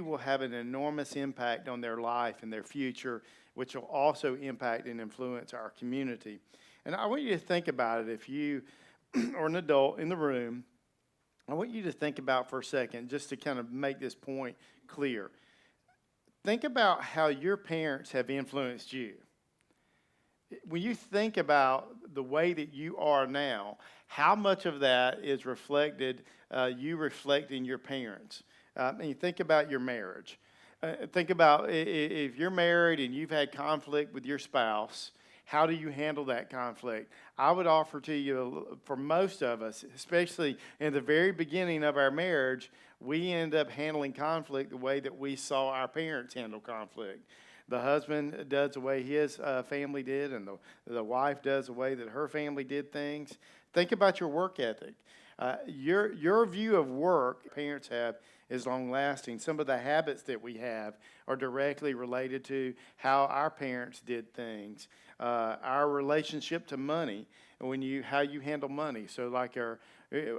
you will have an enormous impact on their life and their future, which will also impact and influence our community. And I want you to think about it. If you are an adult in the room, I want you to think about for a second, just to kind of make this point clear. Think about how your parents have influenced you. When you think about the way that you are now, how much of that is reflected, you reflecting your parents? And you think about your marriage. Think about if you're married and you've had conflict with your spouse, how do you handle that conflict? I would offer to you, for most of us, especially in the very beginning of our marriage, we end up handling conflict the way that we saw our parents handle conflict. The husband does the way his family did, and the wife does the way that her family did things. Think about your work ethic. Your view of work parents have is long-lasting. Some of the habits that we have are directly related to how our parents did things. Our relationship to money, and how you handle money. So like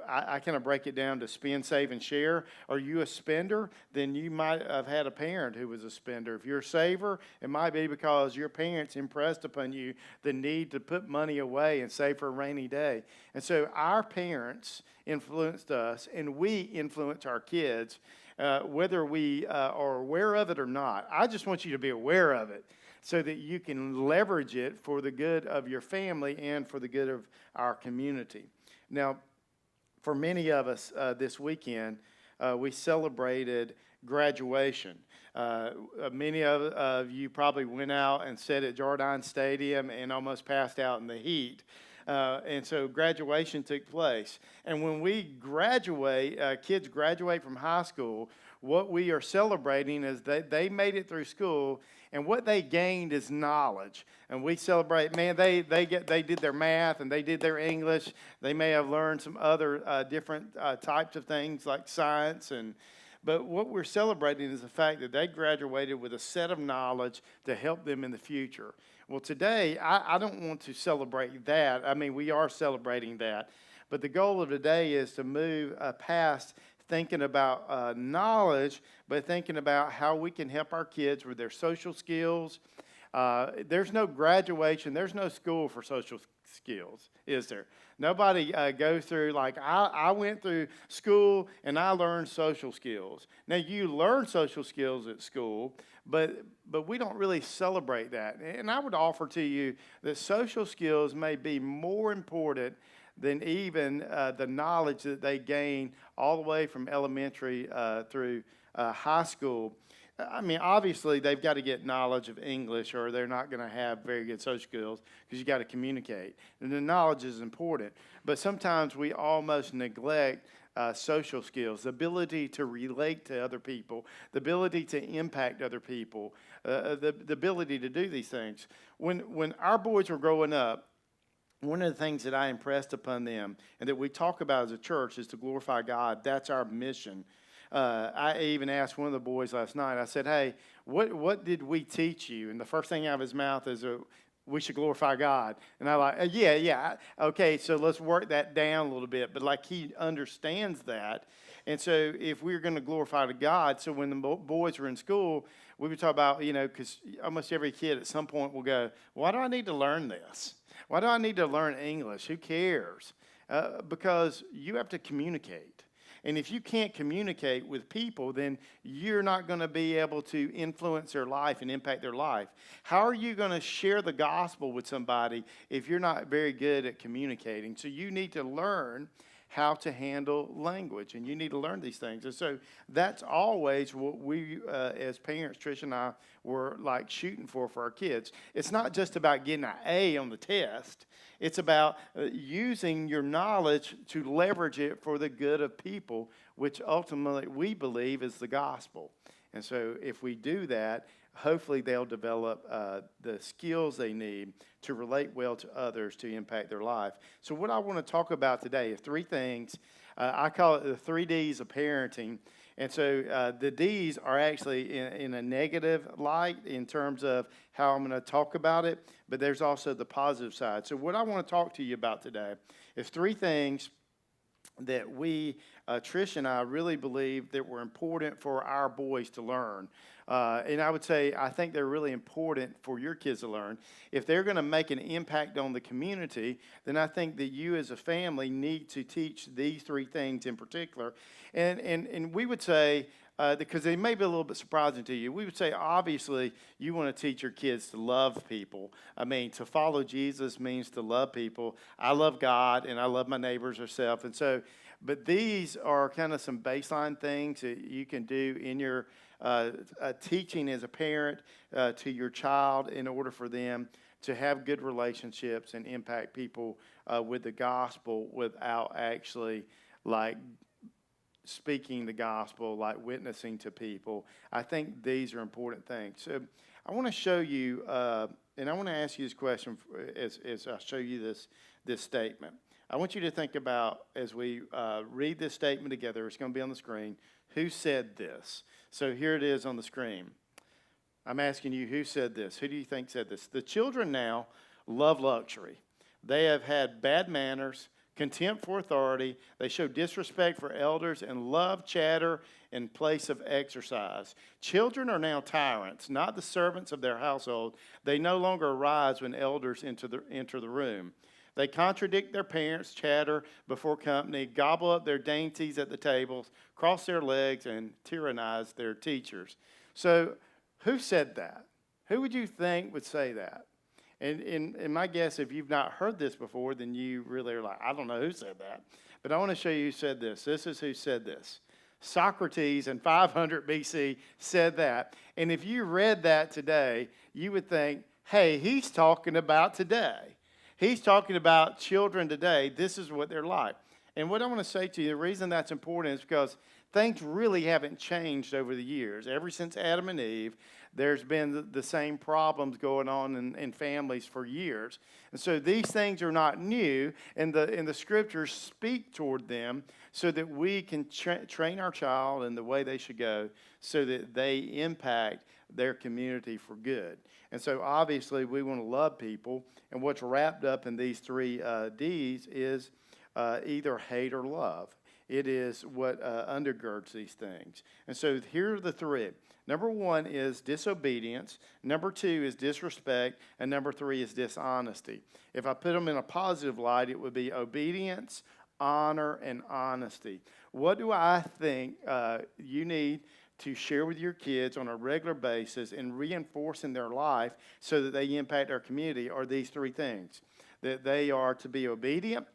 I kind of break it down to spend, save, and share. Are you a spender? Then you might have had a parent who was a spender. If you're a saver, it might be because your parents impressed upon you the need to put money away and save for a rainy day. And so our parents influenced us, and we influence our kids, whether we are aware of it or not. I just want you to be aware of it, so that you can leverage it for the good of your family and for the good of our community. Now, for many of us this weekend, we celebrated graduation. Many of you probably went out and sat at Jardine Stadium and almost passed out in the heat. And so graduation took place. And when we graduate, kids graduate from high school, what we are celebrating is that they made it through school, and what they gained is knowledge. And we celebrate, man, they did their math and they did their English. They may have learned some other different types of things like science. But what we're celebrating is the fact that they graduated with a set of knowledge to help them in the future. Well, today, I don't want to celebrate that. I mean, we are celebrating that. But the goal of today is to move past thinking about knowledge, but thinking about how we can help our kids with their social skills. There's no graduation, there's no school for social skills, is there? Nobody goes through, like, I went through school and I learned social skills. Now, you learn social skills at school, but we don't really celebrate that. And I would offer to you that social skills may be more important than even the knowledge that they gain all the way from elementary through high school. I mean, obviously, they've got to get knowledge of English or they're not going to have very good social skills because you got to communicate. And the knowledge is important. But sometimes we almost neglect social skills, the ability to relate to other people, the ability to impact other people, the ability to do these things. When our boys were growing up, one of the things that I impressed upon them and that we talk about as a church is to glorify God. That's our mission. I even asked one of the boys last night, I said, hey, what did we teach you? And the first thing out of his mouth is we should glorify God. And I'm like, yeah. Okay, so let's work that down a little bit. But like he understands that. And so if we're going to glorify to God, so when the boys were in school, we would talk about, because almost every kid at some point will go, why do I need to learn this? Why do I need to learn English? Who cares? Because you have to communicate. And if you can't communicate with people, then you're not going to be able to influence their life and impact their life. How are you going to share the gospel with somebody if you're not very good at communicating? So you need to learn how to handle language, and you need to learn these things. And so that's always what we, as parents, Trish and I, were like shooting for our kids. It's not just about getting an A on the test. It's about using your knowledge to leverage it for the good of people, which ultimately we believe is the gospel. And so if we do that, hopefully they'll develop the skills they need to relate well to others to impact their life. So what I want to talk about today is three things. I call it the 3 Ds of parenting. And so the Ds are actually in a negative light in terms of how I'm going to talk about it, but there's also the positive side. So what I want to talk to you about today is three things that we Trish and I really believe that were important for our boys to learn. And I would say I think they're really important for your kids to learn. If they're going to make an impact on the community, then I think that you as a family need to teach these three things in particular. And we would say, because they may be a little bit surprising to you, we would say obviously you want to teach your kids to love people. I mean, to follow Jesus means to love people. I love God and I love my neighbors or self. And so, but these are kind of some baseline things that you can do in your teaching as a parent to your child in order for them to have good relationships and impact people with the gospel without actually like speaking the gospel, like witnessing to people. I think these are important things. So I want to show you, and I want to ask you this question as I show you this statement. I want you to think about, as we read this statement together, it's going to be on the screen, who said this? So here it is on the screen. I'm asking you, who said this? Who do you think said this? The children now love luxury. They have had bad manners, contempt for authority. They show disrespect for elders and love chatter in place of exercise. Children are now tyrants, not the servants of their household. They no longer arise when elders enter the room. They contradict their parents, chatter before company, gobble up their dainties at the tables, cross their legs, and tyrannize their teachers. So who said that? Who would you think would say that? And my guess, if you've not heard this before, then you really are like, I don't know who said that. But I want to show you who said this. This is who said this. Socrates in 500 BC said that. And if you read that today, you would think, hey, he's talking about today. He's talking about children today. This is what they're like. And what I want to say to you, the reason that's important is because things really haven't changed over the years. Ever since Adam and Eve, there's been the same problems going on in families for years. And so these things are not new, and the scriptures speak toward them so that we can train our child in the way they should go so that they impact their community for good. And so obviously we want to love people, and what's wrapped up in these three D's is either hate or love. It is what undergirds these things. And so here are the three. Number one is disobedience. Number two is disrespect. And number three is dishonesty. If I put them in a positive light, it would be obedience, honor, and honesty. What do I think you need to share with your kids on a regular basis and reinforce in their life so that they impact our community are these three things. That they are to be obedient,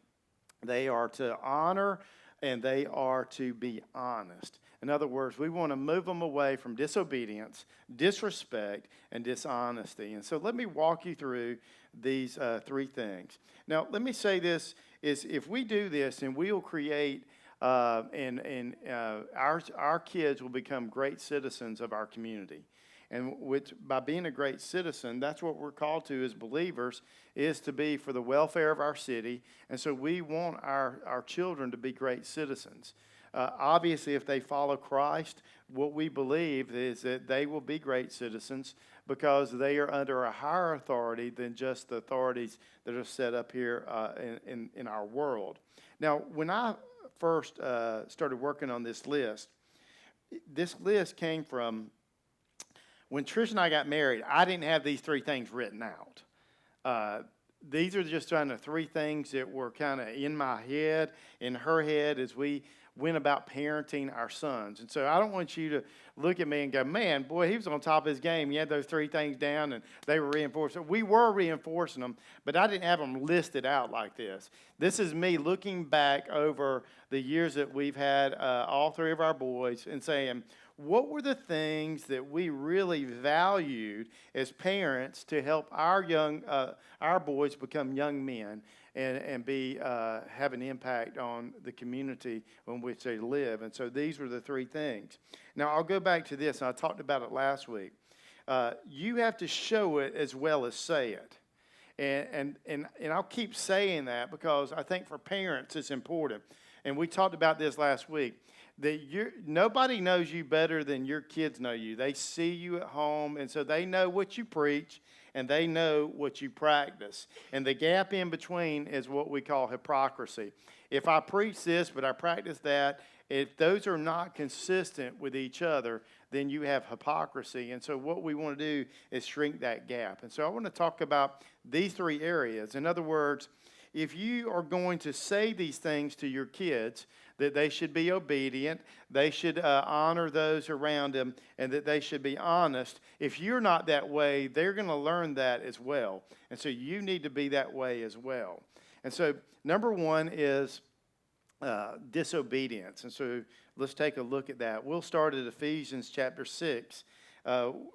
they are to honor, and they are to be honest. In other words, we want to move them away from disobedience, disrespect, and dishonesty. And so let me walk you through these three things. Now, let me say this, is if we do this, and we will create, our kids will become great citizens of our community. And which, by being a great citizen, that's what we're called to as believers, is to be for the welfare of our city. And so we want our children to be great citizens. Obviously, if they follow Christ, what we believe is that they will be great citizens because they are under a higher authority than just the authorities that are set up here in our world. Now, when I first started working on this list came from when Trish and I got married. I didn't have these three things written out. These are just kind of three things that were kind of in my head, in her head, as we went about parenting our sons. And so I don't want you to look at me and go, man, boy, he was on top of his game. He had those three things down, and they were reinforced. We were reinforcing them, but I didn't have them listed out like this. This is me looking back over the years that we've had all three of our boys and saying, what were the things that we really valued as parents to help our boys become young men and be have an impact on the community in which they live? And so these were the three things. Now I'll go back to this, and I talked about it last week. You have to show it as well as say it. And I'll keep saying that because I think for parents it's important. And we talked about this last week. that nobody knows you better than your kids know you. They see you at home, and so they know what you preach, and they know what you practice. And the gap in between is what we call hypocrisy. If I preach this, but I practice that, if those are not consistent with each other, then you have hypocrisy. And so what we want to do is shrink that gap. And so I want to talk about these three areas. In other words, if you are going to say these things to your kids, that they should be obedient, they should honor those around them, and that they should be honest, if you're not that way, they're going to learn that as well. And so you need to be that way as well. And so number one is disobedience. And so let's take a look at that. We'll start at Ephesians chapter 6,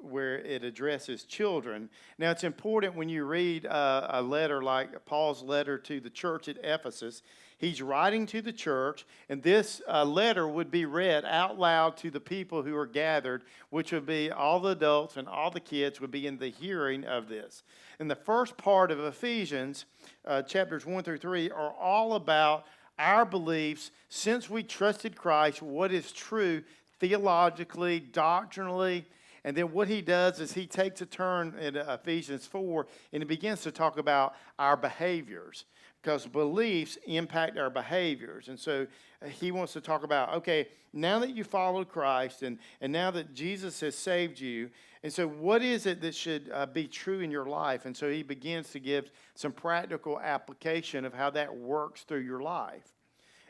where it addresses children. Now, it's important when you read a letter like Paul's letter to the church at Ephesus. He's writing to the church, and this letter would be read out loud to the people who are gathered, which would be all the adults and all the kids would be in the hearing of this. And the first part of Ephesians, chapters 1 through 3, are all about our beliefs since we trusted Christ, what is true theologically, doctrinally. And then what he does is he takes a turn in Ephesians 4 and he begins to talk about our behaviors, because beliefs impact our behaviors. And so he wants to talk about, okay, now that you followed Christ and now that Jesus has saved you, and so what is it that should be true in your life? And so he begins to give some practical application of how that works through your life.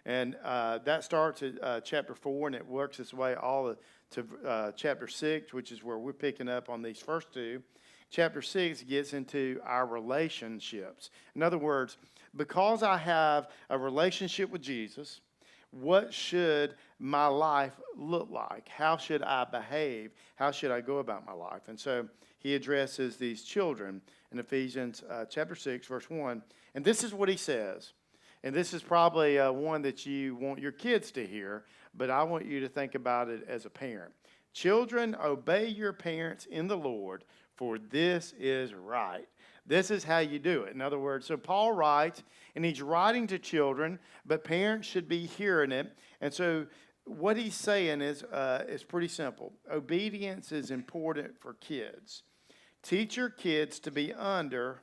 And that starts at chapter 4, and it works its way all to chapter 6, which is where we're picking up on these first two. Chapter 6 gets into our relationships. In other words, because I have a relationship with Jesus, what should my life look like? How should I behave? How should I go about my life? And so he addresses these children in Ephesians chapter 6, verse 1. And this is what he says. And this is probably one that you want your kids to hear, but I want you to think about it as a parent. Children, obey your parents in the Lord, for this is right. This is how you do it. In other words, so Paul writes, and he's writing to children, but parents should be hearing it. And so what he's saying is pretty simple. Obedience is important for kids. Teach your kids to be under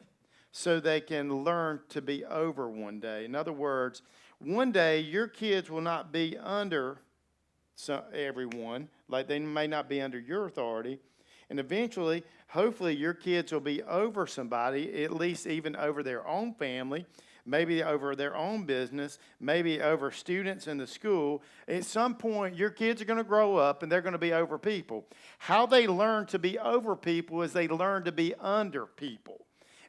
so they can learn to be over one day. In other words, one day your kids will not be under everyone, like they may not be under your authority. And eventually, hopefully, your kids will be over somebody, at least even over their own family, maybe over their own business, maybe over students in the school. At some point, your kids are going to grow up and they're going to be over people. How they learn to be over people is they learn to be under people.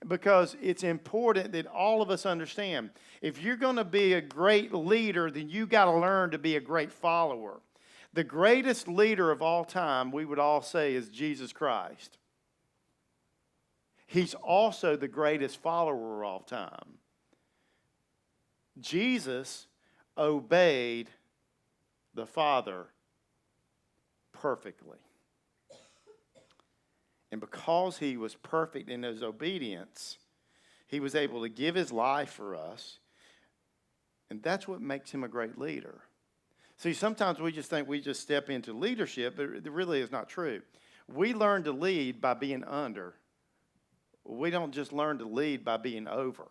Because it's important that all of us understand, if you're going to be a great leader, then you got to learn to be a great follower. The greatest leader of all time, we would all say, is Jesus Christ. He's also the greatest follower of all time. Jesus obeyed the Father perfectly. And because he was perfect in his obedience, he was able to give his life for us. And that's what makes him a great leader. See, sometimes we just think we just step into leadership, but it really is not true. We learn to lead by being under. We don't just learn to lead by being over.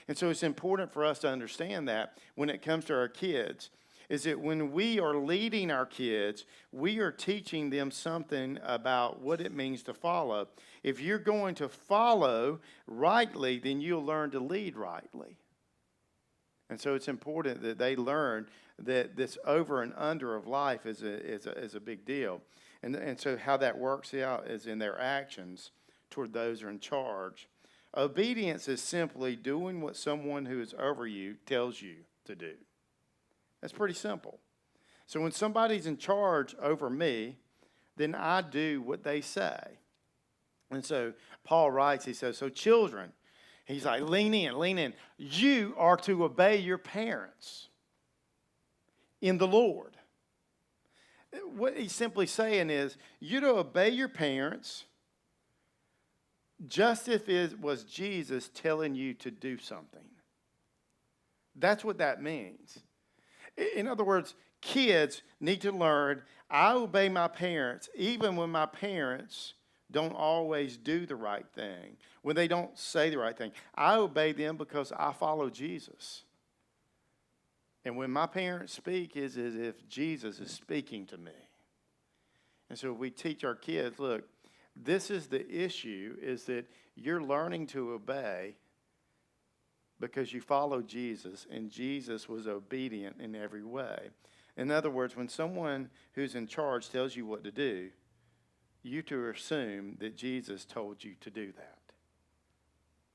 And so it's important for us to understand that when it comes to our kids, is that when we are leading our kids, we are teaching them something about what it means to follow. If you're going to follow rightly, then you'll learn to lead rightly. And so it's important that they learn that this over and under of life is a big deal. And so how that works out is in their actions toward those who are in charge. Obedience is simply doing what someone who is over you tells you to do. That's pretty simple. So when somebody's in charge over me, then I do what they say. And so Paul writes, he says, so children, he's like, lean in. You are to obey your parents in the Lord. What he's simply saying is, you're to obey your parents just if it was Jesus telling you to do something. That's what that means. In other words, Kids need to learn, I obey my parents even when my parents don't always do the right thing, when they don't say the right thing. I obey them because I follow Jesus. And when my parents speak, it's as if Jesus is speaking to me. And so we teach our kids, look, this is the issue, is that you're learning to obey because you follow Jesus, and Jesus was obedient in every way. In other words, when someone who's in charge tells you what to do, you to assume that Jesus told you to do that.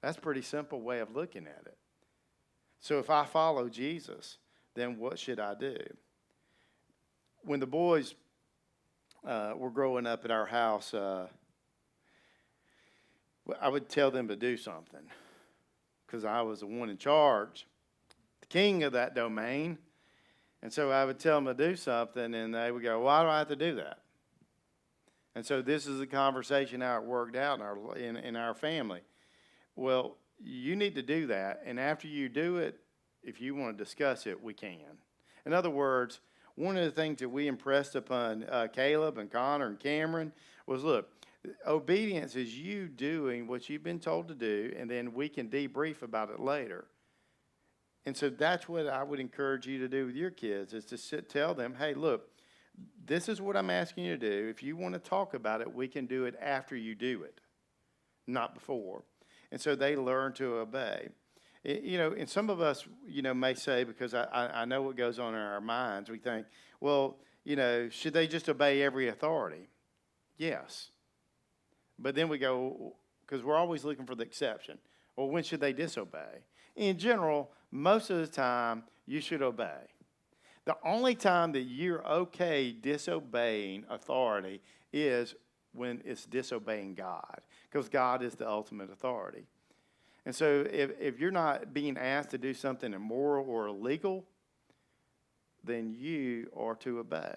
That's a pretty simple way of looking at it. So if I follow Jesus, then what should I do? When the boys were growing up at our house, I would tell them to do something because I was the one in charge, the king of that domain. And so I would tell them to do something, and they would go, why do I have to do that? And so this is a conversation how it worked out in our family. Well, you need to do that, and after you do it, if you want to discuss it, we can. In other words, one of the things that we impressed upon Caleb and Connor and Cameron was, look, obedience is you doing what you've been told to do, and then we can debrief about it later. And so that's what I would encourage you to do with your kids, is to tell them, hey, look, this is what I'm asking you to do. If you want to talk about it, we can do it after you do it, not before. And so they learn to obey. And some of us, may say, because I know what goes on in our minds, we think, well, should they just obey every authority? Yes. But then we go, because we're always looking for the exception. Well, when should they disobey? In general, most of the time, you should obey. The only time that you're okay disobeying authority is when it's disobeying God, because God is the ultimate authority. And so if you're not being asked to do something immoral or illegal, then you are to obey.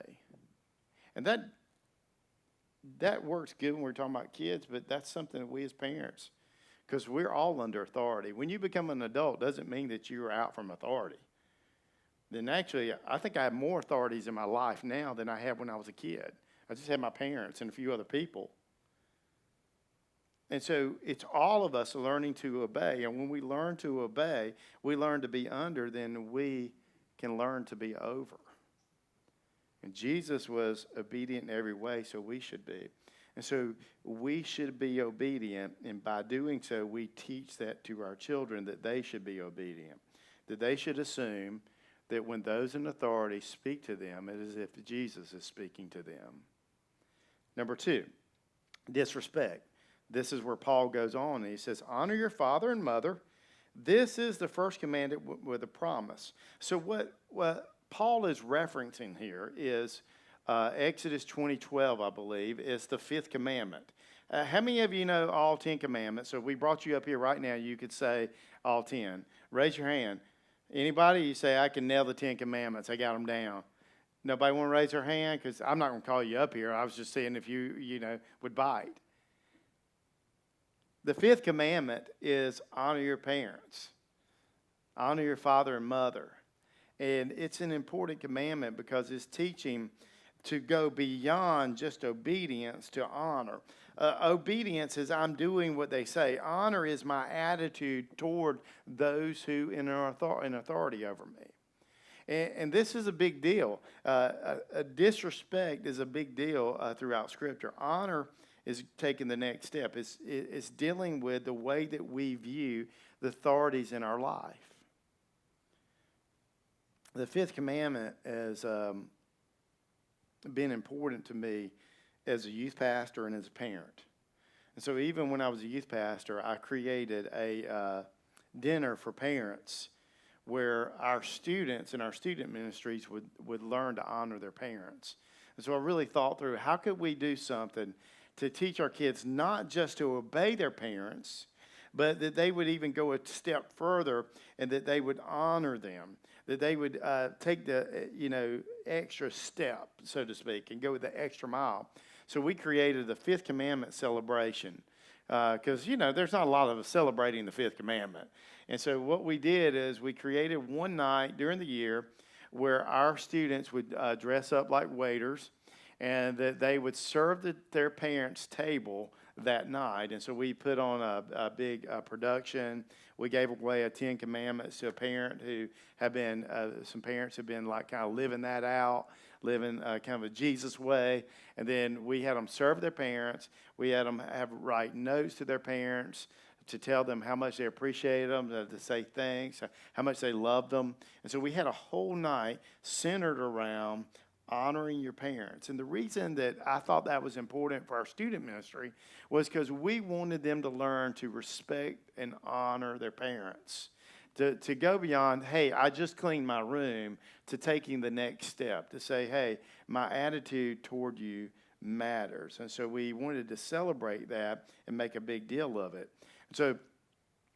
And that works good when we're talking about kids, but that's something that we as parents, because we're all under authority. When you become an adult, doesn't mean that you're out from authority. Then actually, I think I have more authorities in my life now than I had when I was a kid. I just had my parents and a few other people. And so it's all of us learning to obey. And when we learn to obey, we learn to be under, then we can learn to be over. And Jesus was obedient in every way, so we should be. And so we should be obedient, and by doing so, we teach that to our children, that they should be obedient, that they should assume that when those in authority speak to them, it is as if Jesus is speaking to them. Number 2, disrespect. This is where Paul goes on, and he says, honor your father and mother. This is the first commandment with a promise. So what Paul is referencing here is Exodus 20:12, I believe, is the 5th commandment. How many of you know all 10 commandments? So if we brought you up here right now, you could say all 10. Raise your hand. Anybody? You say, I can nail the 10 commandments. I got them down. Nobody want to raise their hand? Because I'm not going to call you up here. I was just seeing if you would bite. The 5th commandment is honor your parents. Honor your father and mother. And it's an important commandment because it's teaching to go beyond just obedience to honor. Obedience is I'm doing what they say. Honor is my attitude toward those who in authority over me. And this is a big deal. Disrespect is a big deal throughout Scripture. Honor is taking the next step. It's dealing with the way that we view the authorities in our life. The 5th commandment has been important to me as a youth pastor and as a parent. And so even when I was a youth pastor, I created a dinner for parents where our students and our student ministries would learn to honor their parents. And so I really thought through, how could we do something to teach our kids not just to obey their parents, but that they would even go a step further and that they would honor them, that they would take the extra step, so to speak, and go the extra mile. So we created the 5th commandment celebration because, there's not a lot of us celebrating the 5th commandment. And so what we did is we created one night during the year where our students would dress up like waiters, and that they would serve their parents' table that night. And so we put on a big production. We gave away a 10 Commandments to a parent who had been, some parents have been like kind of living that out, living kind of a Jesus way. And then we had them serve their parents. We had them write notes to their parents to tell them how much they appreciated them, to say thanks, how much they loved them. And so we had a whole night centered around honoring your parents. And the reason that I thought that was important for our student ministry was because we wanted them to learn to respect and honor their parents. To go beyond, hey, I just cleaned my room, to taking the next step, to say, hey, my attitude toward you matters. And so we wanted to celebrate that and make a big deal of it. So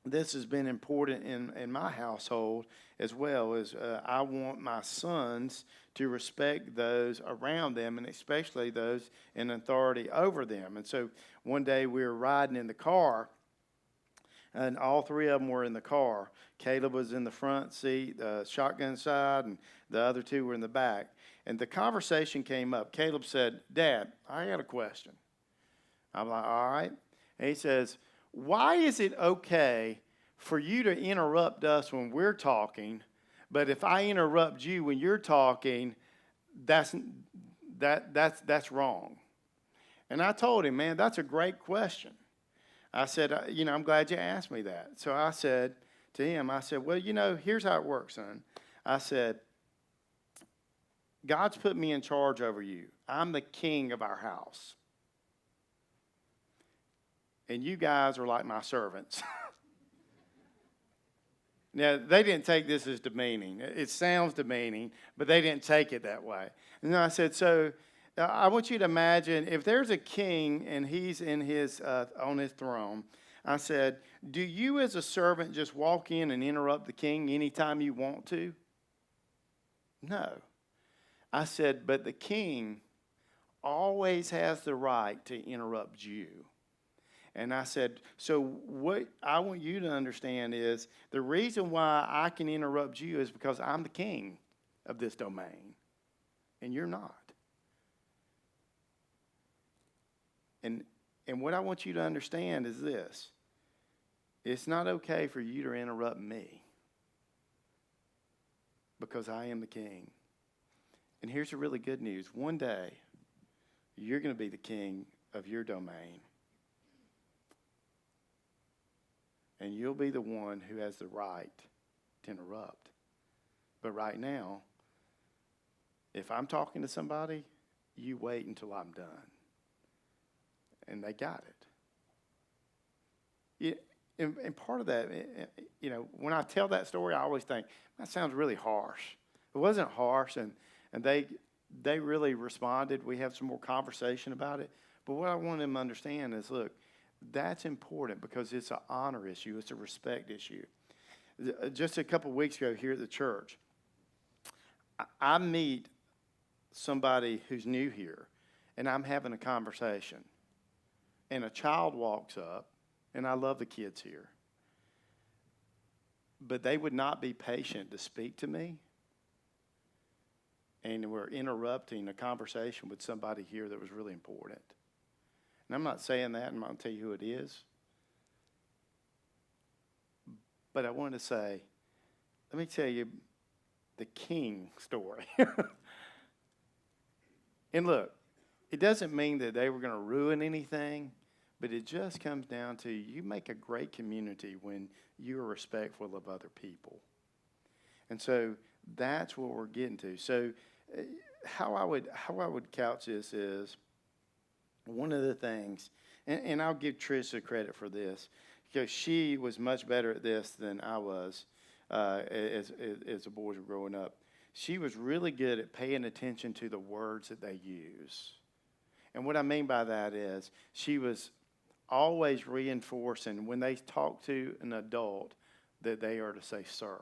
this has been important in my household as well, as I want my sons to respect those around them, and especially those in authority over them. And so one day we were riding in the car, and all three of them were in the car. Caleb was in the front seat, the shotgun side, and the other two were in the back. And the conversation came up. Caleb said, "Dad, I got a question." I'm like, "All right." And he says, "Why is it okay for you to interrupt us when we're talking, but if I interrupt you when you're talking, that's wrong?" And I told him, "Man, that's a great question." I said, "I'm glad you asked me that." So I said to him, I said, "Well, here's how it works, son." I said, "God's put me in charge over you. I'm the king of our house. And you guys are like my servants." Now, they didn't take this as demeaning. It sounds demeaning, but they didn't take it that way. And I said, so I want you to imagine if there's a king and he's in on his throne. I said, do you as a servant just walk in and interrupt the king anytime you want to? No. I said, but the king always has the right to interrupt you. And I said, so what I want you to understand is the reason why I can interrupt you is because I'm the king of this domain, and you're not. And what I want you to understand is this. It's not okay for you to interrupt me because I am the king. And here's the really good news. One day, you're going to be the king of your domain. And you'll be the one who has the right to interrupt. But right now, if I'm talking to somebody, you wait until I'm done. And they got it. And part of that, when I tell that story, I always think, that sounds really harsh. It wasn't harsh, and they really responded. We have some more conversation about it. But what I want them to understand is, look, that's important because it's an honor issue. It's a respect issue. Just a couple weeks ago here at the church, I meet somebody who's new here, and I'm having a conversation. And a child walks up, and I love the kids here. But they would not be patient to speak to me. And we're interrupting a conversation with somebody here that was really important. And I'm not saying that, and I'm not going to tell you who it is. But I want to say, let me tell you the king story. And look, it doesn't mean that they were going to ruin anything, but it just comes down to you make a great community when you are respectful of other people. And so that's what we're getting to. So how I would couch this is, one of the things, and I'll give Tricia credit for this, because she was much better at this than I was as the boys were growing up. She was really good at paying attention to the words that they use. And what I mean by that is she was always reinforcing when they talk to an adult that they are to say sir.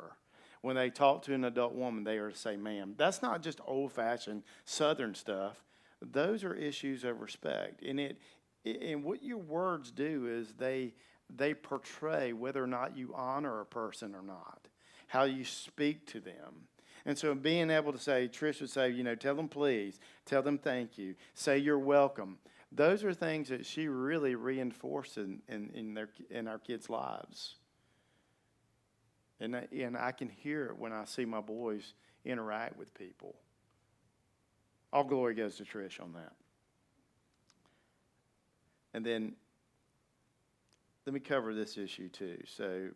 When they talk to an adult woman, they are to say ma'am. That's not just old-fashioned Southern stuff. Those are issues of respect. And what your words do is they portray whether or not you honor a person or not, how you speak to them. And so being able to say, Trish would say, tell them please, tell them thank you, say you're welcome. Those are things that she really reinforced in our kids' lives. And I can hear it when I see my boys interact with people. All glory goes to Trish on that. And then let me cover this issue too. So,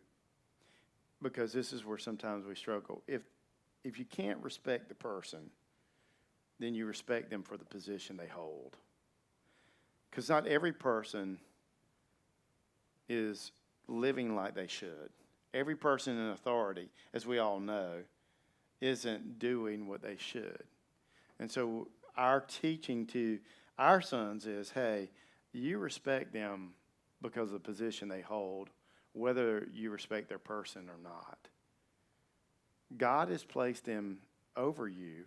because this is where sometimes we struggle. If you can't respect the person, then you respect them for the position they hold. Because not every person is living like they should. Every person in authority, as we all know, isn't doing what they should. And so our teaching to our sons is, hey, you respect them because of the position they hold, whether you respect their person or not. God has placed them over you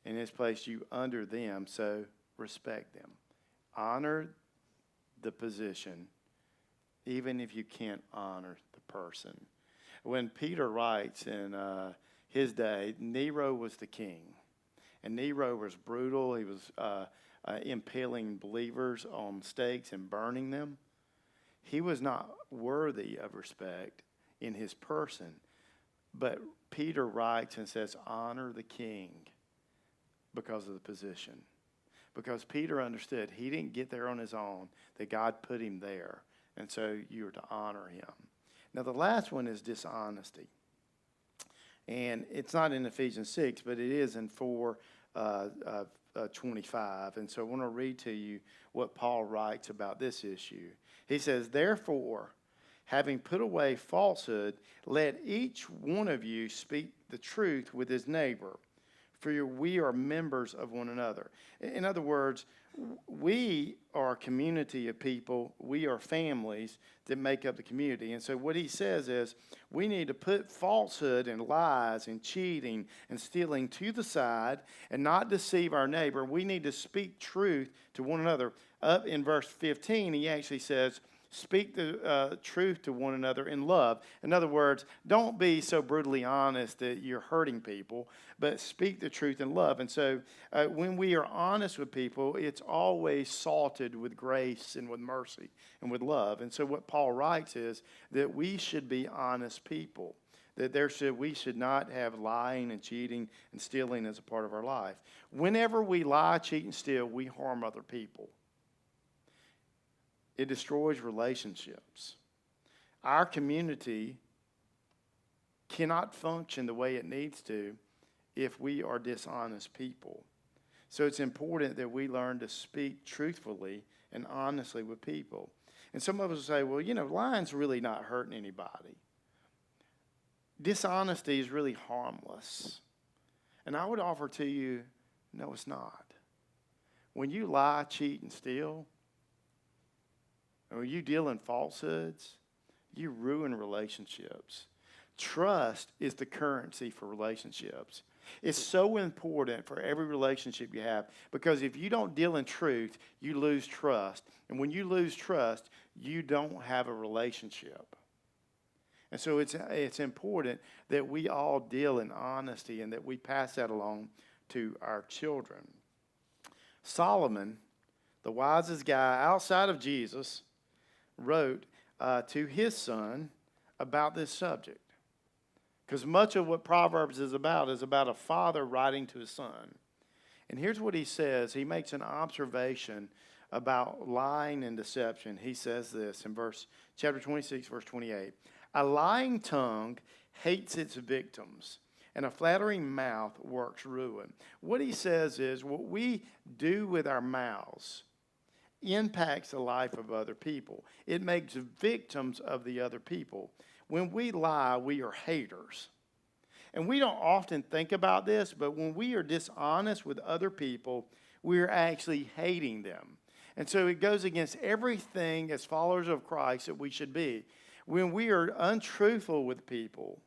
and has placed you under them, so respect them. Honor the position, even if you can't honor the person. When Peter writes in his day, Nero was the king. And Nero was brutal. He was impaling believers on stakes and burning them. He was not worthy of respect in his person. But Peter writes and says, honor the king because of the position. Because Peter understood he didn't get there on his own, that God put him there. And so you are to honor him. Now, the last one is dishonesty. And it's not in Ephesians 6, but it is in 4:25. And so I want to read to you what Paul writes about this issue. He says, therefore, having put away falsehood, let each one of you speak the truth with his neighbor, for we are members of one another. In other words, we are a community of people. We are families that make up the community. And so what he says is we need to put falsehood and lies and cheating and stealing to the side and not deceive our neighbor. We need to speak truth to one another. Up in verse 15, he actually says, speak the truth to one another in love. In other words, don't be so brutally honest that you're hurting people, but speak the truth in love. And so when we are honest with people, it's always salted with grace and with mercy and with love. And so what Paul writes is that we should be honest people, that we should not have lying and cheating and stealing as a part of our life. Whenever we lie, cheat, and steal, we harm other people. It destroys relationships. Our community cannot function the way it needs to if we are dishonest people. So it's important that we learn to speak truthfully and honestly with people. And some of us will say, well, lying's really not hurting anybody. Dishonesty is really harmless. And I would offer to you, no, it's not. When you lie, cheat, and steal, or you deal in falsehoods, you ruin relationships. Trust is the currency for relationships. It's so important for every relationship you have because if you don't deal in truth, you lose trust. And when you lose trust, you don't have a relationship. And so it's important that we all deal in honesty and that we pass that along to our children. Solomon, the wisest guy outside of Jesus, wrote to his son about this subject. Because much of what Proverbs is about a father writing to his son. And here's what he says. He makes an observation about lying and deception. He says this in chapter 26, verse 28. A lying tongue hates its victims, and a flattering mouth works ruin. What he says is what we do with our mouths impacts the life of other people. It makes victims of the other people. When we lie, we are haters. And we don't often think about this, but when we are dishonest with other people, we're actually hating them. And so it goes against everything as followers of Christ that we should be. When we are untruthful with people,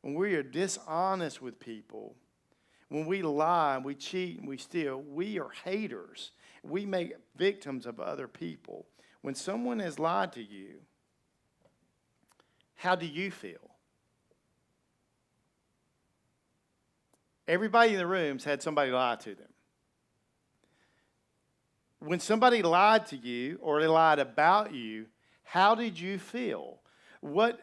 when we are dishonest with people, when we lie and we cheat and we steal, we are haters. We make victims of other people. When someone has lied to you, how do you feel? Everybody in the room's had somebody lie to them. When somebody lied to you or they lied about you, how did you feel? What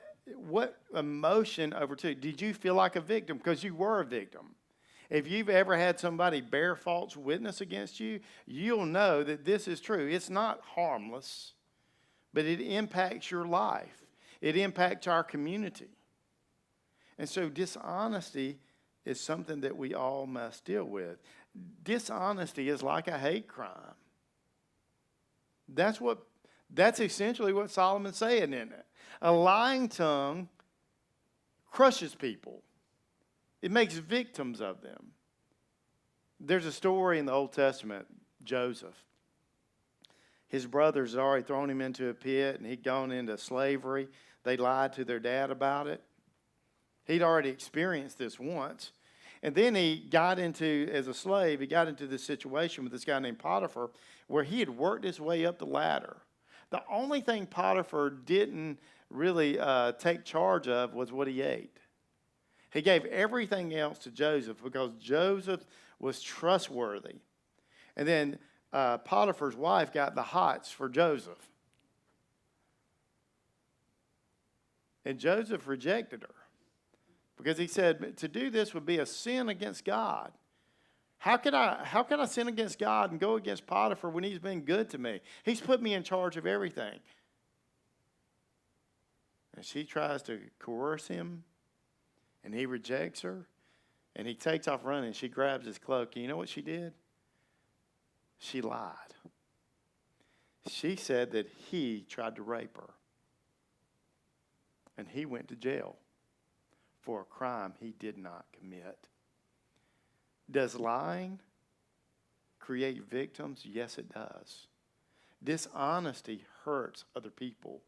emotion overtook? Did you feel like a victim? Because you were a victim. If you've ever had somebody bear false witness against you, you'll know that this is true. It's not harmless, but it impacts your life. It impacts our community. And so dishonesty is something that we all must deal with. Dishonesty is like a hate crime. That's essentially what Solomon's saying, isn't it? A lying tongue crushes people. It makes victims of them. There's a story in the Old Testament, Joseph. His brothers had already thrown him into a pit, and he'd gone into slavery. They lied to their dad about it. He'd already experienced this once. And then he got into, as a slave, he got into this situation with this guy named Potiphar where he had worked his way up the ladder. The only thing Potiphar didn't really take charge of was what he ate. He gave everything else to Joseph because Joseph was trustworthy. And then Potiphar's wife got the hots for Joseph. And Joseph rejected her because he said to do this would be a sin against God. How can I sin against God and go against Potiphar when he's been good to me? He's put me in charge of everything. And she tries to coerce him, and he rejects her, and he takes off running. She grabs his cloak. And you know what she did? She lied. She said that he tried to rape her. And he went to jail for a crime he did not commit. Does lying create victims? Yes, it does. Dishonesty hurts other people.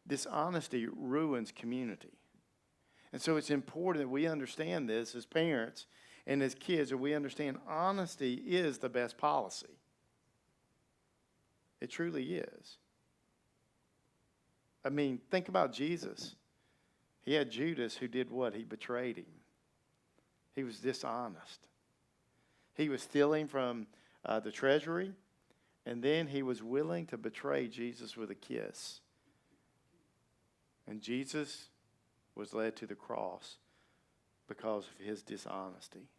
Dishonesty ruins community. And so it's important that we understand this as parents and as kids, that we understand honesty is the best policy. It truly is. I mean, think about Jesus. He had Judas who did what? He betrayed him. He was dishonest. He was stealing from the treasury, and then he was willing to betray Jesus with a kiss. And Jesus was led to the cross because of his dishonesty.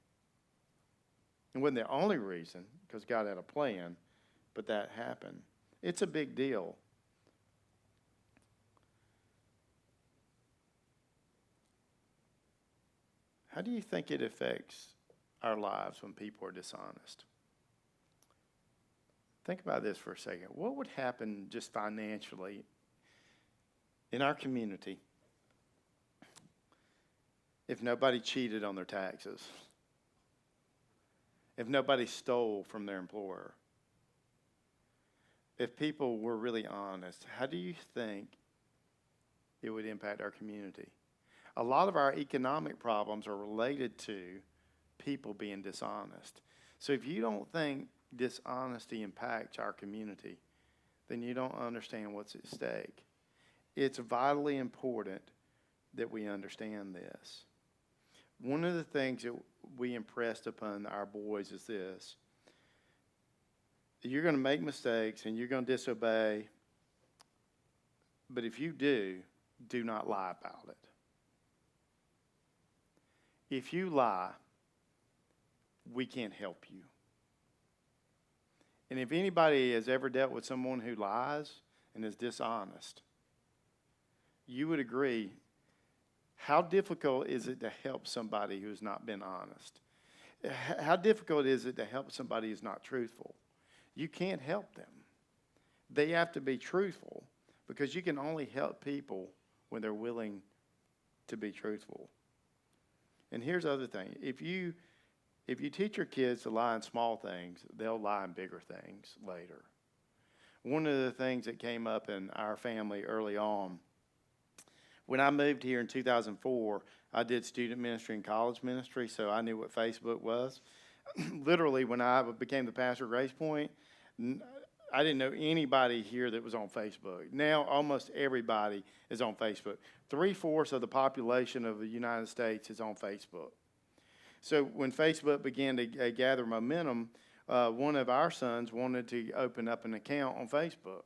It wasn't the only reason, because God had a plan, but that happened. It's a big deal. How do you think it affects our lives when people are dishonest? Think about this for a second. What would happen just financially in our community if nobody cheated on their taxes? If nobody stole from their employer? If people were really honest, how do you think it would impact our community? A lot of our economic problems are related to people being dishonest. So if you don't think dishonesty impacts our community, then you don't understand what's at stake. It's vitally important that we understand this. One of the things that we impressed upon our boys is this: you're going to make mistakes and you're going to disobey, but if you do not lie about it. If you lie, we can't help you. And if anybody has ever dealt with someone who lies and is dishonest, you would agree, how difficult is it to help somebody who's not been honest? How difficult is it to help somebody who's not truthful? You can't help them. They have to be truthful, because you can only help people when they're willing to be truthful. And here's the other thing. If you teach your kids to lie in small things, they'll lie in bigger things later. One of the things that came up in our family early on, when I moved here in 2004, I did student ministry and college ministry, so I knew what Facebook was. Literally, when I became the pastor at Grace Point, I didn't know anybody here that was on Facebook. Now, almost everybody is on Facebook. 3/4 of the population of the United States is on Facebook. So when Facebook began to gather momentum, one of our sons wanted to open up an account on Facebook,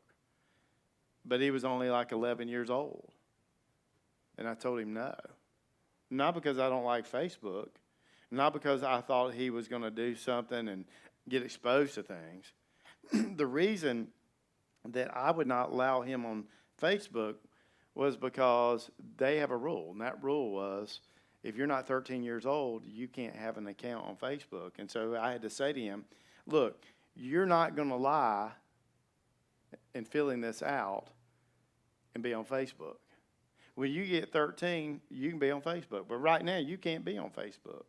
but he was only like 11 years old. And I told him no. Not because I don't like Facebook, not because I thought he was going to do something and get exposed to things. The reason that I would not allow him on Facebook was because they have a rule, and that rule was if you're not 13 years old, you can't have an account on Facebook. And so I had to say to him, look, you're not going to lie and filling this out and be on Facebook. When you get 13, you can be on Facebook. But right now, you can't be on Facebook.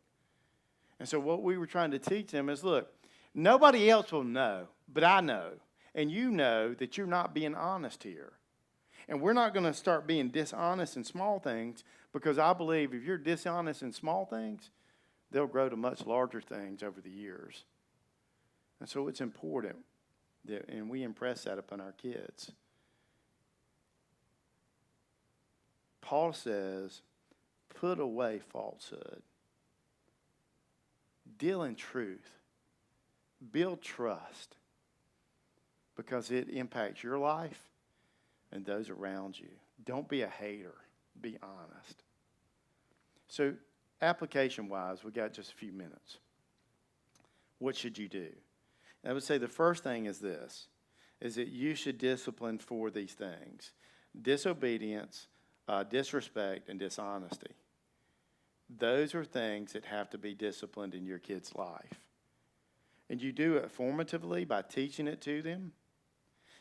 And so what we were trying to teach them is, look, nobody else will know, but I know. And you know that you're not being honest here. And we're not going to start being dishonest in small things, because I believe if you're dishonest in small things, they'll grow to much larger things over the years. And so it's important that, and we impress that upon our kids. Paul says, put away falsehood. Deal in truth. Build trust, because it impacts your life and those around you. Don't be a hater. Be honest. So, application-wise, we got just a few minutes. What should you do? I would say the first thing is this, is that you should discipline for these things. Disobedience, disrespect, and dishonesty. Those are things that have to be disciplined in your kid's life. And you do it formatively by teaching it to them.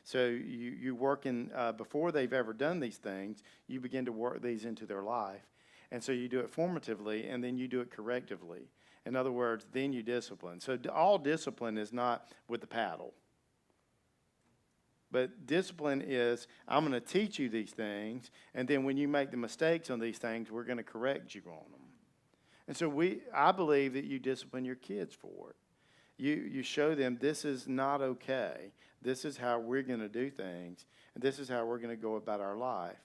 So you work in, before they've ever done these things, you begin to work these into their life. And so you do it formatively, and then you do it correctively. In other words, then you discipline. So all discipline is not with the paddle. But discipline is, I'm going to teach you these things, and then when you make the mistakes on these things, we're going to correct you on them. And so I believe that you discipline your kids for it. You show them this is not okay. This is how we're going to do things, and this is how we're going to go about our life.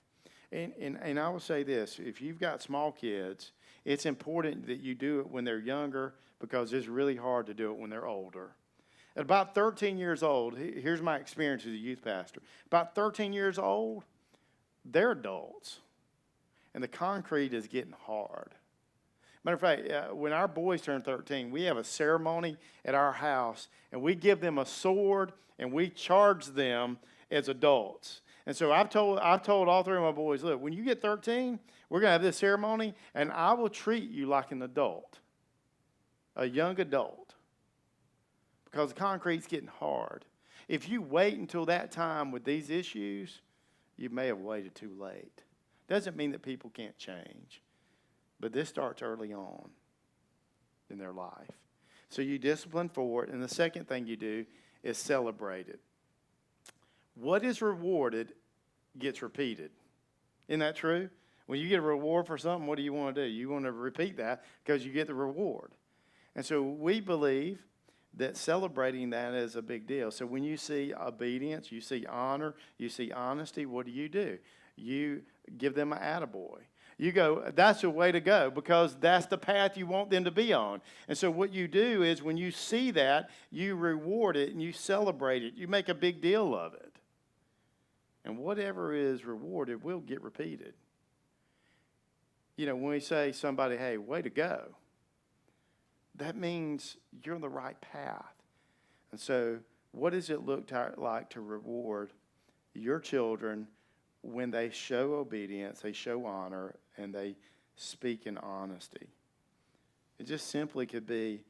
And I will say this, if you've got small kids, it's important that you do it when they're younger, because it's really hard to do it when they're older. At about 13 years old, here's my experience as a youth pastor. About 13 years old, they're adults, and the concrete is getting hard. Matter of fact, when our boys turn 13, we have a ceremony at our house, and we give them a sword, and we charge them as adults. And so I've told all three of my boys, look, when you get 13, we're going to have this ceremony, and I will treat you like an adult, a young adult, because the concrete's getting hard. If you wait until that time with these issues, you may have waited too late. Doesn't mean that people can't change. But this starts early on in their life. So you discipline for it. And the second thing you do is celebrate it. What is rewarded gets repeated. Isn't that true? When you get a reward for something, what do you want to do? You want to repeat that because you get the reward. And so we believe that celebrating that is a big deal. So when you see obedience, you see honor, you see honesty, what do? You give them an attaboy. You go, that's the way to go, because that's the path you want them to be on. And so what you do is when you see that, you reward it and you celebrate it. You make a big deal of it. And whatever is rewarded will get repeated. You know, when we say somebody, hey, way to go, that means you're on the right path. And so what does it look like to reward your children when they show obedience, they show honor, and they speak in honesty? It just simply could be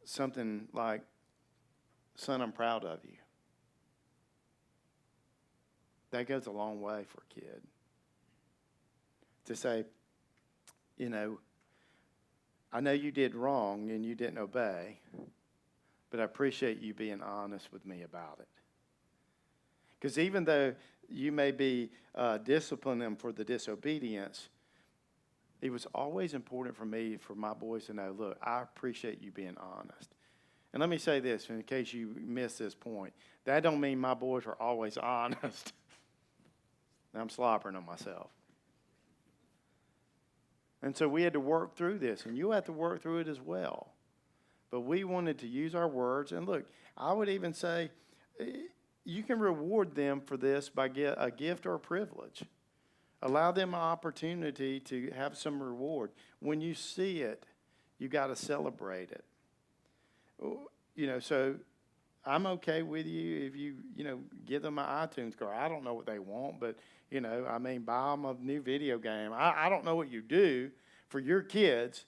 something like, son, I'm proud of you. That goes a long way for a kid. To say, you know, I know you did wrong and you didn't obey, but I appreciate you being honest with me about it. Because even though you may be disciplining them for the disobedience, it was always important for me, for my boys to know, look, I appreciate you being honest. And let me say this, in case you missed this point. That don't mean my boys are always honest. I'm slobbering on myself. And so we had to work through this, and you'll have to work through it as well. But we wanted to use our words. And look, I would even say you can reward them for this by a gift or a privilege. Allow them an opportunity to have some reward. When you see it, you got to celebrate it. So I'm okay with you if you give them an iTunes card. I don't know what they want, but, buy them a new video game. I don't know what you do for your kids,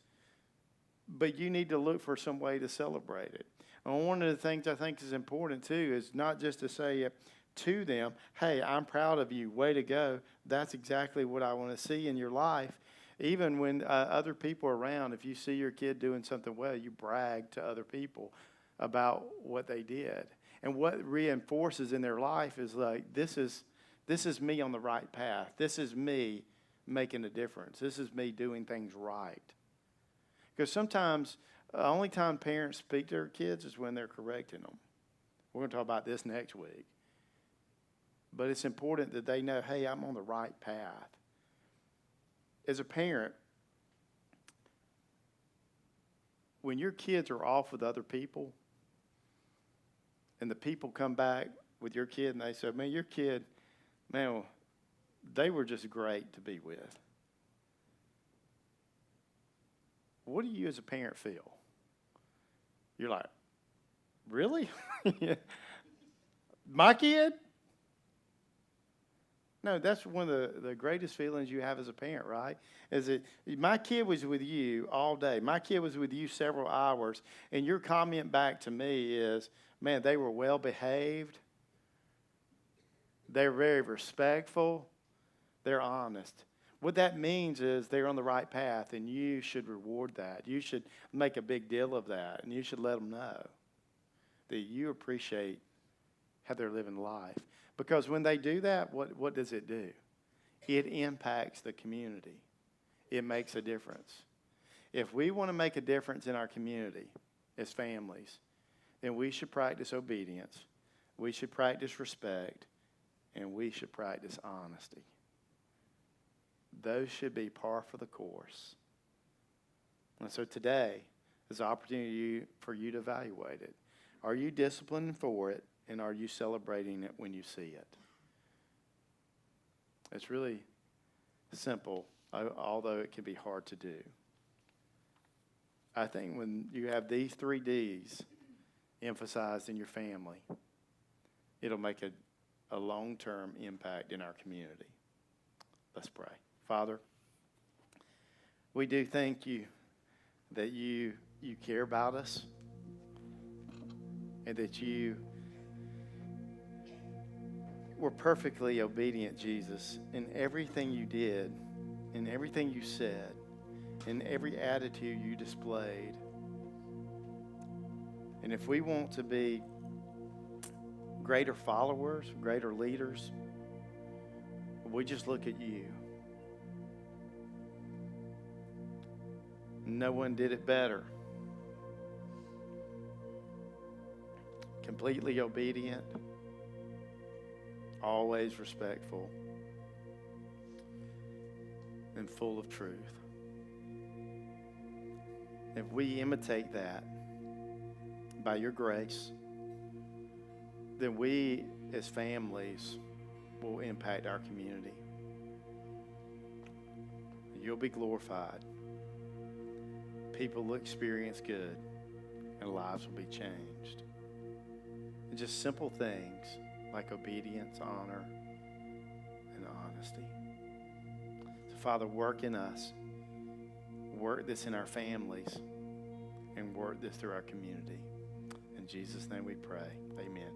but you need to look for some way to celebrate it. And one of the things I think is important, too, is not just to say to them, hey, I'm proud of you, way to go. That's exactly what I want to see in your life. Even when other people are around, if you see your kid doing something well, you brag to other people about what they did. And what reinforces in their life is like, this is me on the right path. This is me making a difference. This is me doing things right. Because sometimes the only time parents speak to their kids is when they're correcting them. We're going to talk about this next week. But it's important that they know, hey, I'm on the right path. As a parent, when your kids are off with other people, and the people come back with your kid and they say, man, your kid, man, they were just great to be with. What do you as a parent feel? You're like, really? My kid? No, that's one of the greatest feelings you have as a parent, right? Is that my kid was with you all day. My kid was with you several hours, and your comment back to me is, man, they were well behaved. They're very respectful. They're honest. What that means is they're on the right path, and you should reward that. You should make a big deal of that, and you should let them know that you appreciate how they're living life. Because when they do that, what does it do? It impacts the community. It makes a difference. If we want to make a difference in our community as families, then we should practice obedience, we should practice respect, and we should practice honesty. Those should be par for the course. And so today is an opportunity for you to evaluate it. Are you disciplined for it, and are you celebrating it when you see it? It's really simple, although it can be hard to do. I think when you have these 3 Ds emphasized in your family, it'll make a long-term impact in our community. Let's pray. Father, we do thank you that you care about us and that you were perfectly obedient, Jesus, in everything you did, in everything you said, in every attitude you displayed. And if we want to be greater followers, greater leaders, we just look at you. No one did it better. Completely obedient, always respectful, and full of truth. If we imitate that by your grace, then we as families will impact our community. You'll be glorified. People will experience good, and lives will be changed. And just simple things like obedience, honor, and honesty. So, Father, work in us. Work this in our families, and work this through our community. In Jesus' name we pray. Amen.